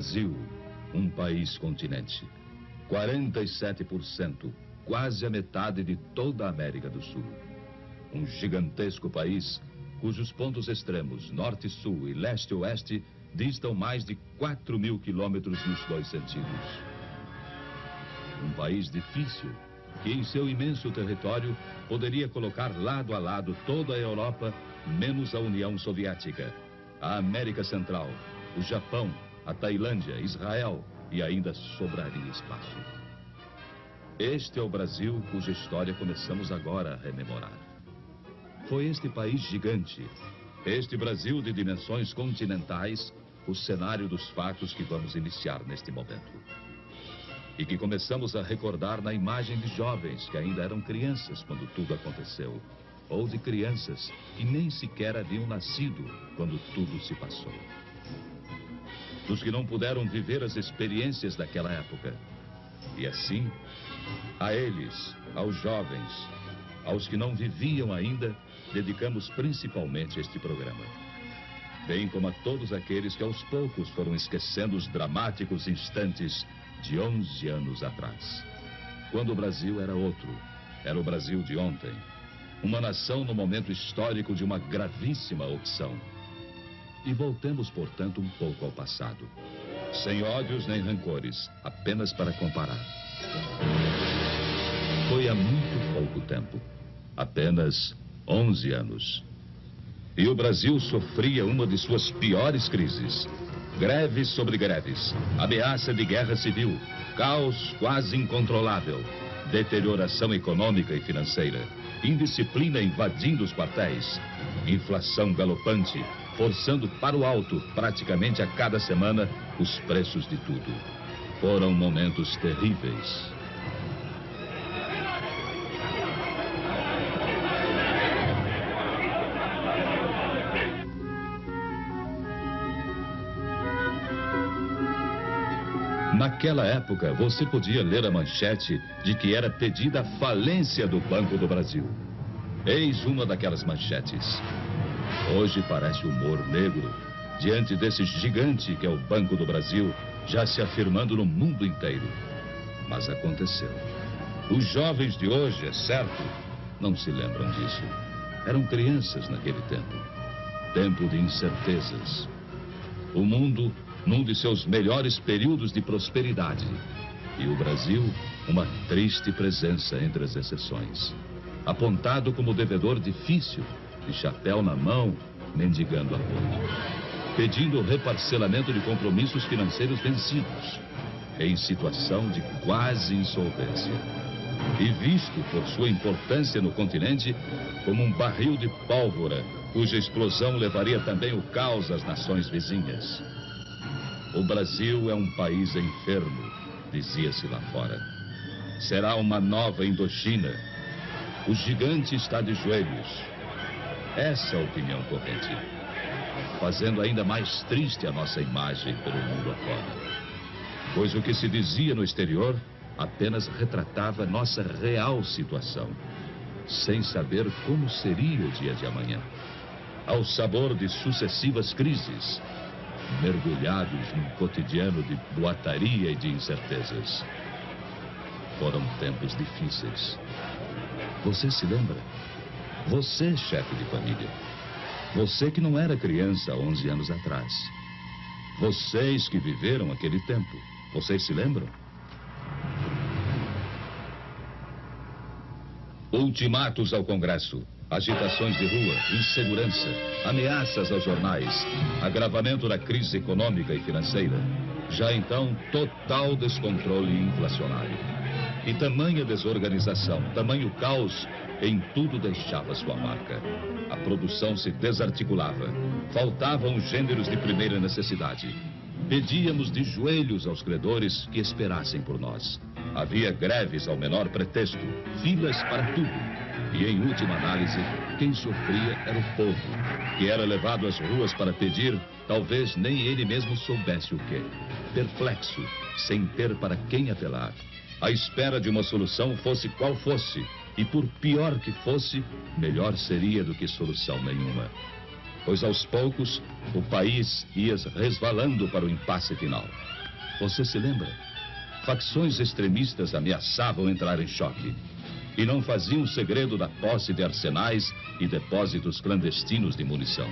Brasil, um país-continente. 47%, quase a metade de toda a América do Sul. Um gigantesco país cujos pontos extremos, norte e sul e leste e oeste, distam mais de 4.000 quilômetros nos dois sentidos. Um país difícil, que em seu imenso território poderia colocar lado a lado toda a Europa, menos a União Soviética, a América Central, o Japão, a Tailândia, Israel, e ainda sobraria espaço. Este é o Brasil cuja história começamos agora a rememorar. Foi este país gigante, este Brasil de dimensões continentais, o cenário dos fatos que vamos iniciar neste momento. E que começamos a recordar na imagem de jovens que ainda eram crianças quando tudo aconteceu, ou de crianças que nem sequer haviam nascido quando tudo se passou. Dos que não puderam viver as experiências daquela época. E assim, a eles, aos jovens, aos que não viviam ainda, dedicamos principalmente este programa. Bem como a todos aqueles que aos poucos foram esquecendo os dramáticos instantes de 11 anos atrás. Quando o Brasil era outro, era o Brasil de ontem. Uma nação no momento histórico de uma gravíssima opção. E voltemos, portanto, um pouco ao passado. Sem ódios nem rancores, apenas para comparar. Foi há muito pouco tempo, apenas 11 anos. E o Brasil sofria uma de suas piores crises. Greves sobre greves, ameaça de guerra civil, caos quase incontrolável, deterioração econômica e financeira, indisciplina invadindo os quartéis, inflação galopante, forçando para o alto, praticamente a cada semana, os preços de tudo. Foram momentos terríveis. Naquela época, você podia ler a manchete de que era pedida a falência do Banco do Brasil. Eis uma daquelas manchetes. Hoje parece humor negro, diante desse gigante que é o Banco do Brasil, já se afirmando no mundo inteiro. Mas aconteceu. Os jovens de hoje, é certo, não se lembram disso. Eram crianças naquele tempo. Tempo de incertezas. O mundo num de seus melhores períodos de prosperidade. E o Brasil, uma triste presença entre as exceções. Apontado como devedor difícil, de chapéu na mão, mendigando apoio. Pedindo o reparcelamento de compromissos financeiros vencidos. Em situação de quase insolvência. E visto por sua importância no continente como um barril de pólvora, cuja explosão levaria também o caos às nações vizinhas. O Brasil é um país enfermo, dizia-se lá fora. Será uma nova Indochina. O gigante está de joelhos. Essa é a opinião corrente. Fazendo ainda mais triste a nossa imagem pelo mundo afora. Pois o que se dizia no exterior apenas retratava nossa real situação, sem saber como seria o dia de amanhã. Ao sabor de sucessivas crises, mergulhados num cotidiano de boataria e de incertezas. Foram tempos difíceis. Você se lembra? Você, chefe de família. Você que não era criança há 11 anos atrás. Vocês que viveram aquele tempo. Vocês se lembram? Ultimatos ao Congresso. Agitações de rua, insegurança, ameaças aos jornais, agravamento da crise econômica e financeira. Já então, total descontrole inflacionário. E tamanha desorganização, tamanho caos, em tudo deixava sua marca. A produção se desarticulava. Faltavam os gêneros de primeira necessidade. Pedíamos de joelhos aos credores que esperassem por nós. Havia greves ao menor pretexto, filas para tudo. E, em última análise, quem sofria era o povo, que era levado às ruas para pedir, talvez nem ele mesmo soubesse o quê. Perplexo, sem ter para quem apelar. À espera de uma solução, fosse qual fosse. E por pior que fosse, melhor seria do que solução nenhuma. Pois aos poucos, o país ia resvalando para o impasse final. Você se lembra? Facções extremistas ameaçavam entrar em choque. E não faziam segredo da posse de arsenais e depósitos clandestinos de munição.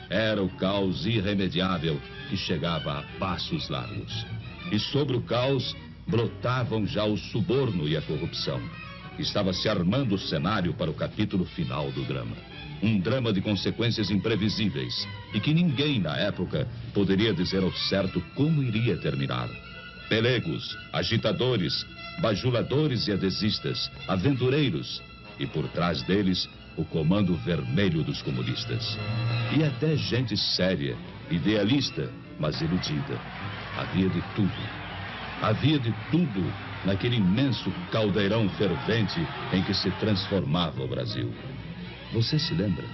Era o caos irremediável que chegava a passos largos. E sobre o caos brotavam já o suborno e a corrupção. Estava se armando o cenário para o capítulo final do drama. Um drama de consequências imprevisíveis e que ninguém na época poderia dizer ao certo como iria terminar. Pelegos, agitadores, bajuladores e adesistas, aventureiros e por trás deles o comando vermelho dos comunistas. E até gente séria, idealista, mas iludida. Havia de tudo. Havia de tudo naquele imenso caldeirão fervente em que se transformava o Brasil. Você se lembra?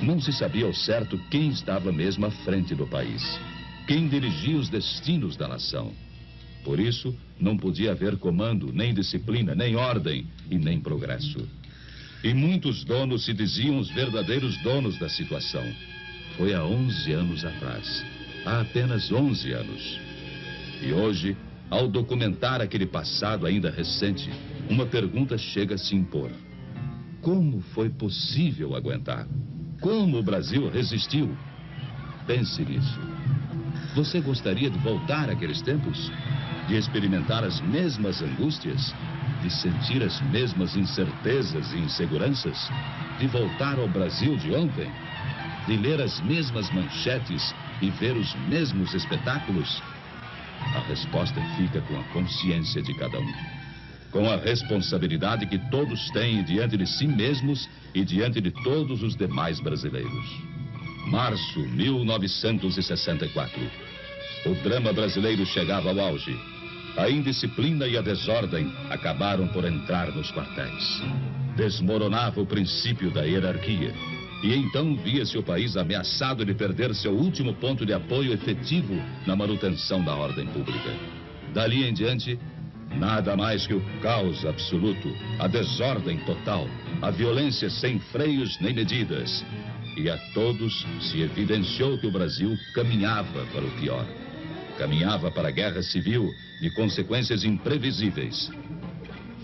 Não se sabia ao certo quem estava mesmo à frente do país, quem dirigia os destinos da nação. Por isso, não podia haver comando, nem disciplina, nem ordem e nem progresso. E muitos donos se diziam os verdadeiros donos da situação. Foi há 11 anos atrás. Há apenas 11 anos. E hoje, ao documentar aquele passado ainda recente, uma pergunta chega a se impor. Como foi possível aguentar? Como o Brasil resistiu? Pense nisso. Você gostaria de voltar àqueles tempos? De experimentar as mesmas angústias? De sentir as mesmas incertezas e inseguranças? De voltar ao Brasil de ontem? De ler as mesmas manchetes e ver os mesmos espetáculos? A resposta fica com a consciência de cada um. Com a responsabilidade que todos têm diante de si mesmos e diante de todos os demais brasileiros. Março 1964. O drama brasileiro chegava ao auge. A indisciplina e a desordem acabaram por entrar nos quartéis. Desmoronava o princípio da hierarquia. E então via-se o país ameaçado de perder seu último ponto de apoio efetivo na manutenção da ordem pública. Dali em diante, nada mais que o caos absoluto, a desordem total, a violência sem freios nem medidas. E a todos se evidenciou que o Brasil caminhava para o pior. Caminhava para a guerra civil de consequências imprevisíveis.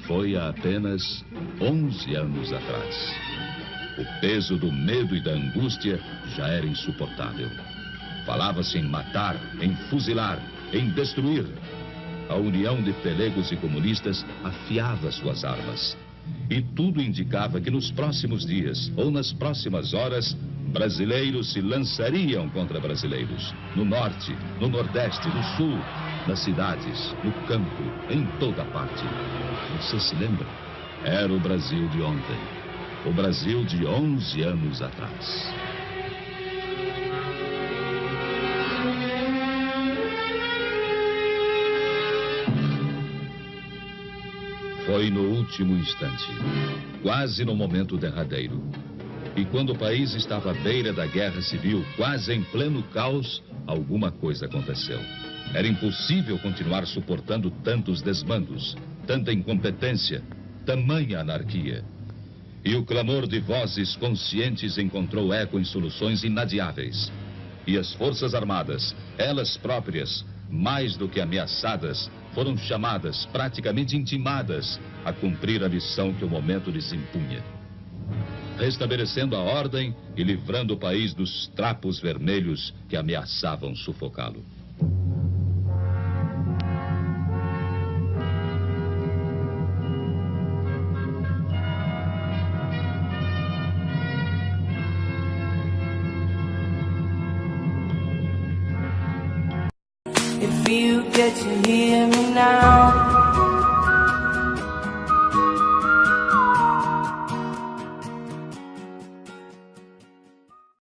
Foi há apenas 11 anos atrás. O peso do medo e da angústia já era insuportável. Falava-se em matar, em fuzilar, em destruir. A união de pelegos e comunistas afiava suas armas. E tudo indicava que nos próximos dias, ou nas próximas horas, brasileiros se lançariam contra brasileiros. No norte, no nordeste, no sul, nas cidades, no campo, em toda parte. Você se lembra? Era o Brasil de ontem. O Brasil de 11 anos atrás. Foi no último instante, quase no momento derradeiro. E quando o país estava à beira da guerra civil, quase em pleno caos, alguma coisa aconteceu. Era impossível continuar suportando tantos desmandos, tanta incompetência, tamanha anarquia. E o clamor de vozes conscientes encontrou eco em soluções inadiáveis. E as Forças Armadas, elas próprias, mais do que ameaçadas, foram chamadas, praticamente intimadas, a cumprir a missão que o momento lhes impunha. Restabelecendo a ordem e livrando o país dos trapos vermelhos que ameaçavam sufocá-lo. If you get to hear me